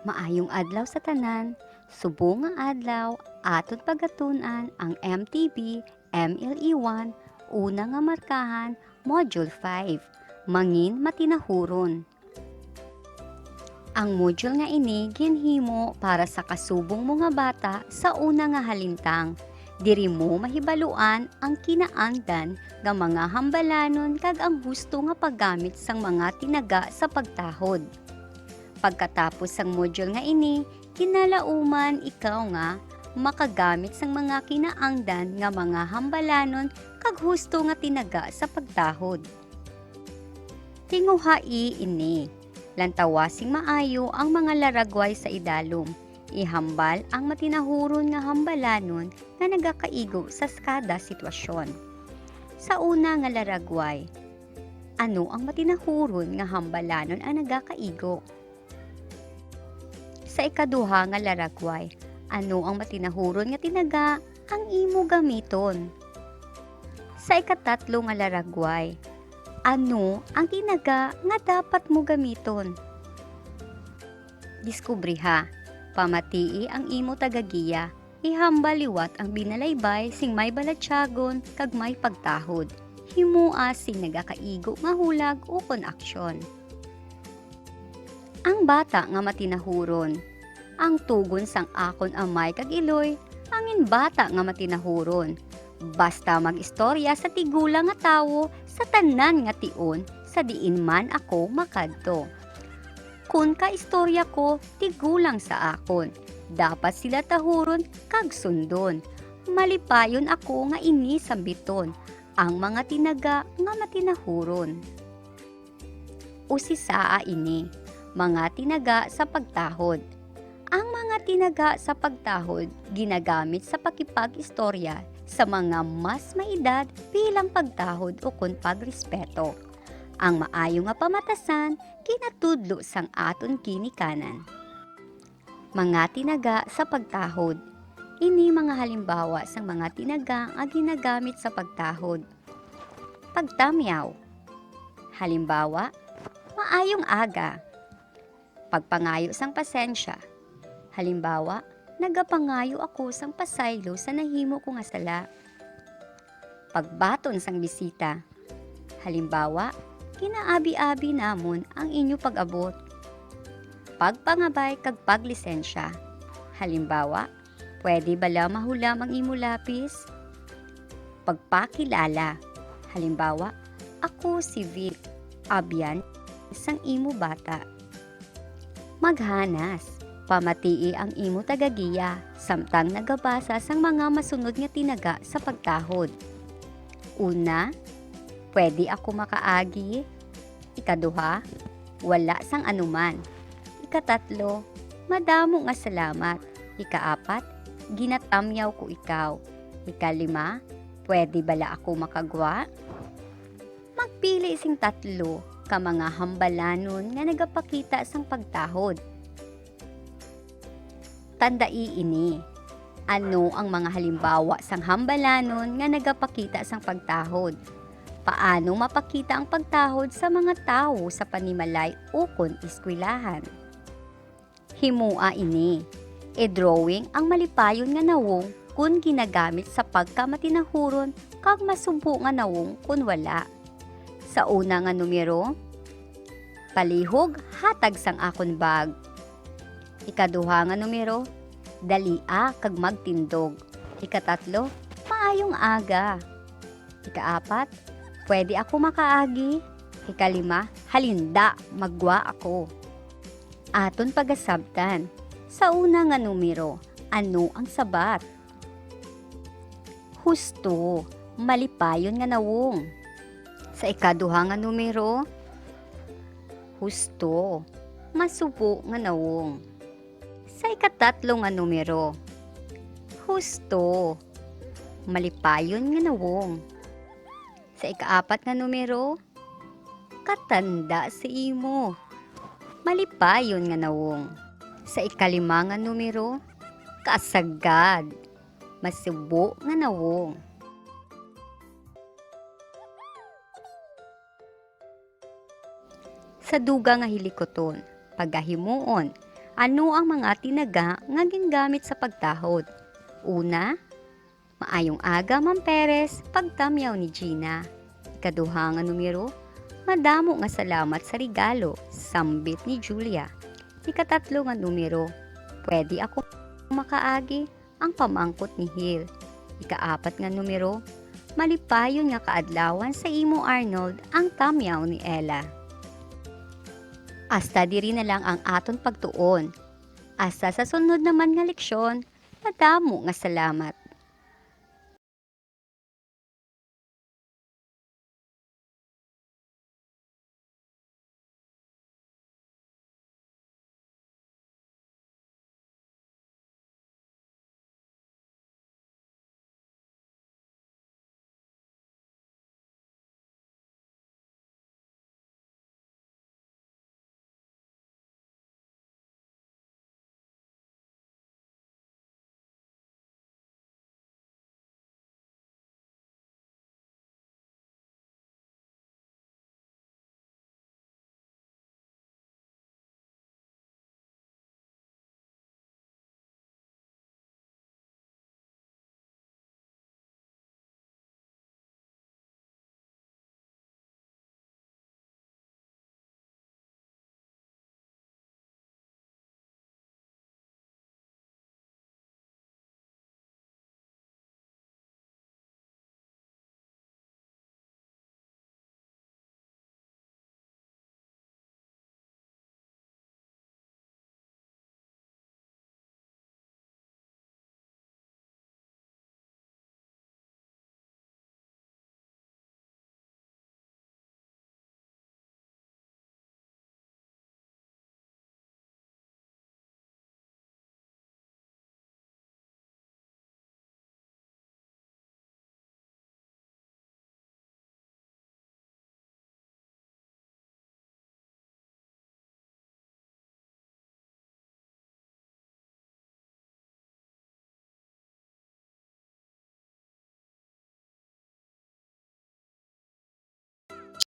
Maayong adlaw sa tanan, subong nga adlaw, aton pagatunan ang MTB MLE1, una nga markahan, Module 5, Mangin Matinahuron. Ang module nga ini ginhimo para sa kasubong mga bata sa una nga halintang. Diri mo mahibaluan ang kinaangdan nga mga hambalanon kag ang husto nga paggamit sang mga tinaga sa pagtahod. Pagkatapos sang module nga ini, kinalauman ikaw nga makagamit sang mga kinaangdan nga mga hambalanon kag husto nga tinaga sa pagtahod. Tinguhai ini, lantawasing maayo ang mga laragway sa idalom. Ihambal ang matinahuron nga hambalanon nga nagakaigo sa kada sitwasyon. Sa una nga laragway, ano ang matinahuron nga hambalanon ang nagakaigo? Sa ikaduha nga laragway, ano ang matinahuron nga tinaga ang imo gamiton? Sa ikatatlo nga laragway, ano ang tinaga nga dapat mo gamiton? Diskubriha, pamatii ang imo tagagiya, ihambaliwat ang binalaybay sing may balatyagon kag may pagtahod. Himua sing nagakaigo nga hulag o kon aksyon. Ang bata nga matinahuron, ang tugon sang akon amay kag iloy, angin bata nga matinahuron. Basta mag-istorya sa tigula nga tawo sa tanan nga tion sa diin man ako makadto. Kun ka istorya ko, tigulang sa akon. Dapat sila tahuron kag sundon. Malipayon ako nga ini sambiton, ang mga tinaga nga matinahuron. Usisaa ini, mga tinaga sa pagtahod. Ang mga tinaga sa pagtahod ginagamit sa pakipag-istorya sa mga mas maedad bilang pagtahod o kun pagrespeto. Ang maayo nga pamatasan kinatudlo sang aton kinikanan. Mga tinaga sa pagtahod. Ini mga halimbawa sang mga tinaga nga ginagamit sa pagtahod. Pagtamyaw. Halimbawa, maayong aga. Pagpangayo sang pasensya. Halimbawa, nagapangayo ako sang pasaylo sa nahimo ko nga sala. Pagbaton sang bisita. Halimbawa, kinaabi-abi namon ang inyo pag-abot. Pagpangabay kag paglisensya. Halimbawa, pwede bala mahulam ang imo lapis? Pagpakilala. Halimbawa, ako si Vic, abyan sang imo bata. Maghanas. Pamatii ang imo tagagiya, samtang nagabasa sang mga masunod nga tinaga sa pagtahod. Una, pwede ako makaagi. Ikaduha, wala sang anuman. Ikatatlo, madamo nga salamat. Ikaapat, ginatamyaw ko ikaw. Ikalima, pwede bala ako makagwa? Magpili sing tatlo ka mga hambalanon nga nagapakita sang pagtahod. Tandai ini, ano ang mga halimbawa sang hambalanon nga nagapakita sang pagtahod? Paano mapakita ang pagtahod sa mga tao sa panimalay o kon eskwelahan? Himua ini, drawing ang malipayon nga nawong kun ginagamit sa pagkamatinahuron kag masubo nga nawong kun wala. Sa una nga numero, palihog hatag sang akon bag. Ikaduha nga numero, dalia kag magtindog. Ikatatlo, maayong aga. Ikaapat, pwede ako makaagi. Ikalima, halinda, magwa ako. Aton pagasabtan, sa una nga numero, ano ang sabat? Husto, malipayon nga nawong. Sa ikaduha nga numero, husto, masubo nga nawong. Sa ikatatlo nga numero, husto, malipayon nga nawong. Sa ikaapat nga numero, katanda sa imo, malipayon nga nawong. Sa ikalima nga numero, kasagad, masubo nga nawong. Sa duga nga hilikoton, pagahimuon, Ano ang mga tinaga nga gingamit sa pagtahod? Una, maayong aga, Ma'am Perez, pagtamyaw ni Gina. Ikaduha nga numero, madamo nga salamat sa regalo, sambit ni Julia. Ikatatlo nga numero, pwede ako makaagi, ang pamangkot ni Hill. Ikaapat nga numero, malipayon nga kaadlawan sa imo Arnold, ang tamyaw ni Ella. Hasta diri na lang ang aton pagtuon. Asa sa sunod naman nga leksyon, madamo nga salamat.